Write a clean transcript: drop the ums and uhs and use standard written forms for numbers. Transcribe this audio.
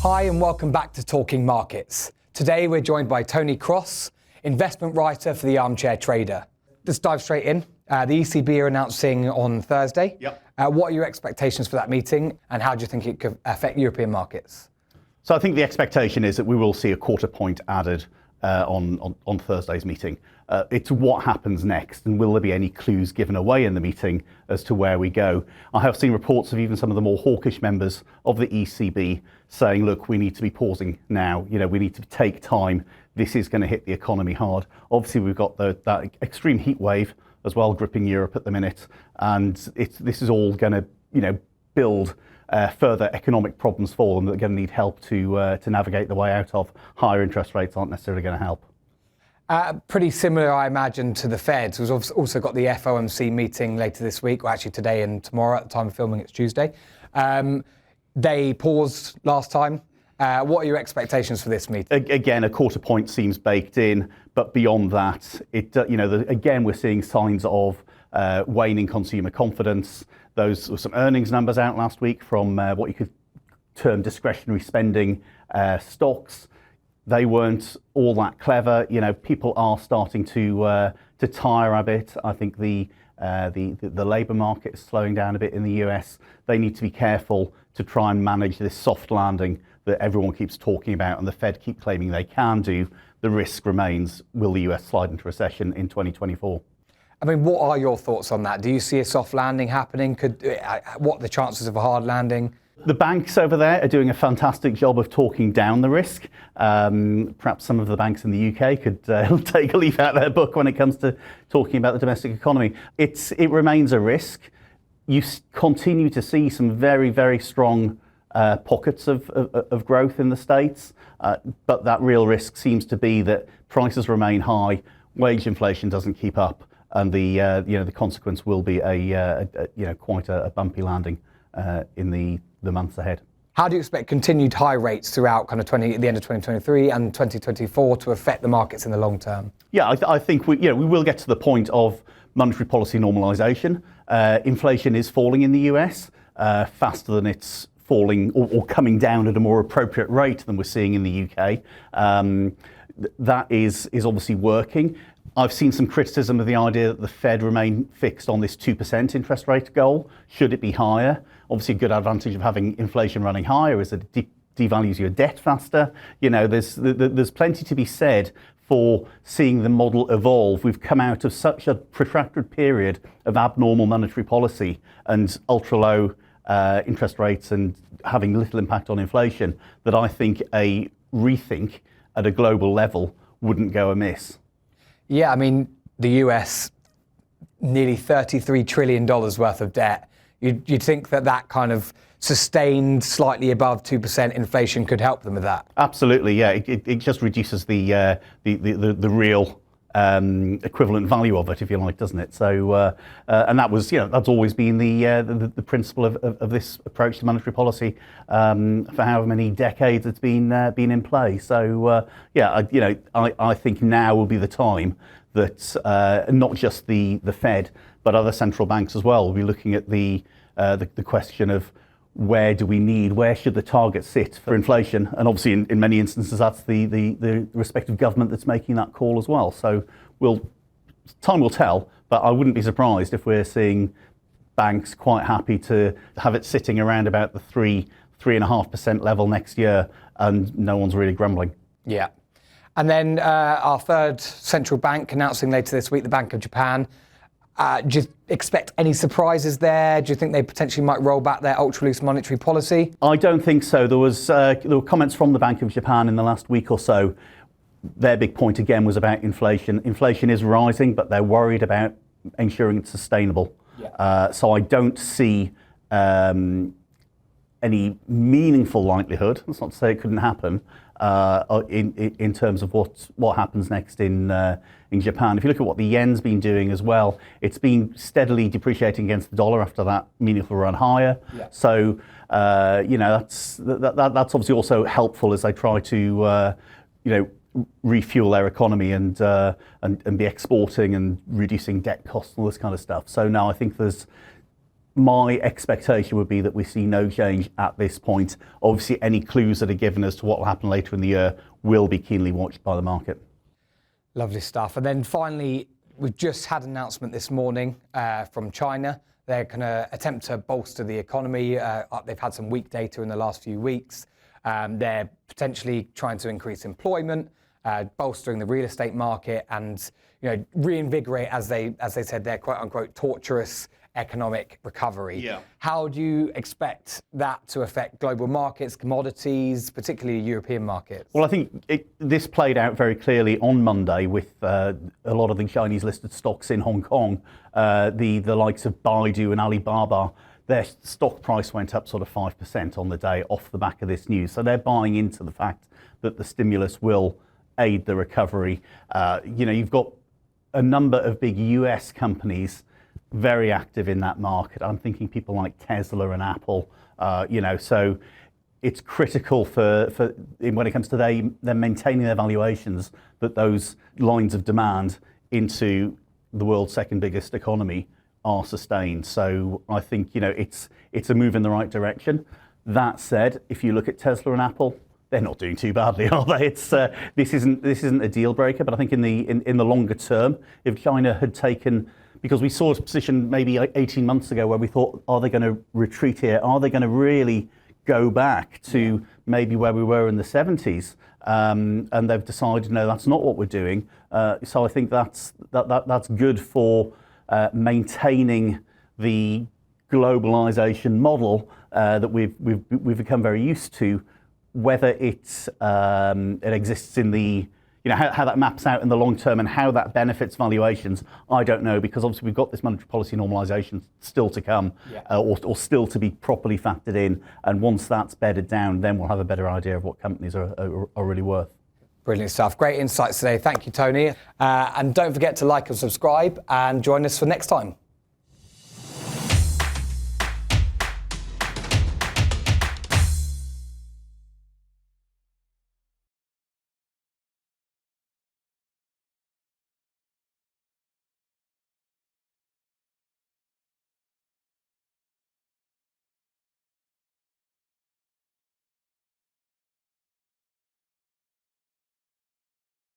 Hi and welcome back to Talking Markets. Today we're joined by Tony Cross, investment writer for the Armchair Trader. Let's dive straight in. The ECB are announcing on Thursday. Yep. What are your expectations for that meeting and how do you think it could affect European markets? So I think the expectation is that we will see a quarter point added on Thursday's meeting. It's what happens next, and will there be any clues given away in the meeting as to where we go? I have seen reports of even some of the more hawkish members of the ECB saying, look, we need to be pausing now. You know, we need to take time. This is going to hit the economy hard. Obviously, we've got that extreme heat wave as well gripping Europe at the minute, and this is all going to, build further economic problems for them that are going to need help to navigate the way out of. Higher interest rates aren't necessarily going to help. Pretty similar, I imagine, to the Feds. We've also got the FOMC meeting later this week, or actually today and tomorrow. At the time of filming, it's Tuesday. They paused last time. What are your expectations for this meeting? Again, a quarter point seems baked in, but beyond that, again, we're seeing signs of waning consumer confidence. Those were some earnings numbers out last week from what you could term discretionary spending stocks. They weren't all that clever. People are starting to tire a bit. I think the labour market is slowing down a bit in the US. They need to be careful to try and manage this soft landing that everyone keeps talking about and the Fed keep claiming they can do. The risk remains, will the US slide into recession in 2024? I mean, what are your thoughts on that? Do you see a soft landing happening? What are the chances of a hard landing? The banks over there are doing a fantastic job of talking down the risk. Perhaps some of the banks in the UK could take a leaf out of their book when it comes to talking about the domestic economy. It remains a risk. You continue to see some very, very strong pockets of growth in the States, but that real risk seems to be that prices remain high, wage inflation doesn't keep up, and the consequence will be quite a bumpy landing in the months ahead. How do you expect continued high rates throughout the end of 2023 and 2024 to affect the markets in the long term? Yeah, I think we will get to the point of monetary policy normalisation. Inflation is falling in the US faster than it's falling or coming down at a more appropriate rate than we're seeing in the UK. That is obviously working. I've seen some criticism of the idea that the Fed remain fixed on this 2% interest rate goal. Should it be higher? Obviously, a good advantage of having inflation running higher is that it devalues your debt faster. There's plenty to be said for seeing the model evolve. We've come out of such a protracted period of abnormal monetary policy and ultra low interest rates and having little impact on inflation that I think a rethink at a global level wouldn't go amiss. Yeah, I mean, the US, nearly $33 trillion worth of debt. You'd think that kind of sustained slightly above 2% inflation could help them with that. Absolutely, yeah. It just reduces the real equivalent value of it, if you like, doesn't it? So, and that was, that's always been the principle of this approach to monetary policy for however many decades it's been in play. So, I think now will be the time that not just the Fed, but other central banks as well will be looking at the question of where should the target sit for inflation? And obviously in many instances that's the respective government that's making that call as well. So time will tell, but I wouldn't be surprised if we're seeing banks quite happy to have it sitting around about the 3.5% level next year and no one's really grumbling. Yeah. And then our third central bank announcing later this week, the Bank of Japan. Do you expect any surprises there? Do you think they potentially might roll back their ultra-loose monetary policy? I don't think so. There were comments from the Bank of Japan in the last week or so. Their big point again was about inflation. Inflation is rising, but they're worried about ensuring it's sustainable. Yeah. So I don't see any meaningful likelihood. That's not to say it couldn't happen. In terms of what happens next in Japan. If you look at what the yen's been doing as well, it's been steadily depreciating against the dollar after that meaningful run higher. Yeah. So that's obviously also helpful as they try to refuel their economy and be exporting and reducing debt costs and all this kind of stuff. So now I think there's my expectation would be that we see no change at this point. Obviously, any clues that are given as to what will happen later in the year will be keenly watched by the market. Lovely stuff. And then finally, we've just had an announcement this morning from China. They're going to attempt to bolster the economy. They've had some weak data in the last few weeks. They're potentially trying to increase employment, bolstering the real estate market, and reinvigorate, as they said, their quote unquote torturous economic recovery. Yeah. How do you expect that to affect global markets, commodities, particularly European markets? Well, I think this played out very clearly on Monday with a lot of the Chinese listed stocks in Hong Kong, the likes of Baidu and Alibaba. Their stock price went up sort of 5% on the day off the back of this news. So they're buying into the fact that the stimulus will aid the recovery. You've got a number of big US companies very active in that market. I'm thinking people like Tesla and Apple, so it's critical for when it comes to them maintaining their valuations, that those lines of demand into the world's second biggest economy are sustained. So I think it's a move in the right direction. That said, if you look at Tesla and Apple, they're not doing too badly, are they? This isn't a deal breaker, but I think in the longer term, if China had taken, because we saw a position maybe 18 months ago where we thought, are they going to retreat here? Are they going to really go back to maybe where we were in the 70s? And they've decided, no, that's not what we're doing. So I think that's good for maintaining the globalization model that we've become very used to. Whether it exists in the, how that maps out in the long term and how that benefits valuations, I don't know, because obviously we've got this monetary policy normalisation still to come, or still to be properly factored in. And once that's bedded down, then we'll have a better idea of what companies are really worth. Brilliant stuff. Great insights today. Thank you, Tony. And don't forget to like and subscribe and join us for next time.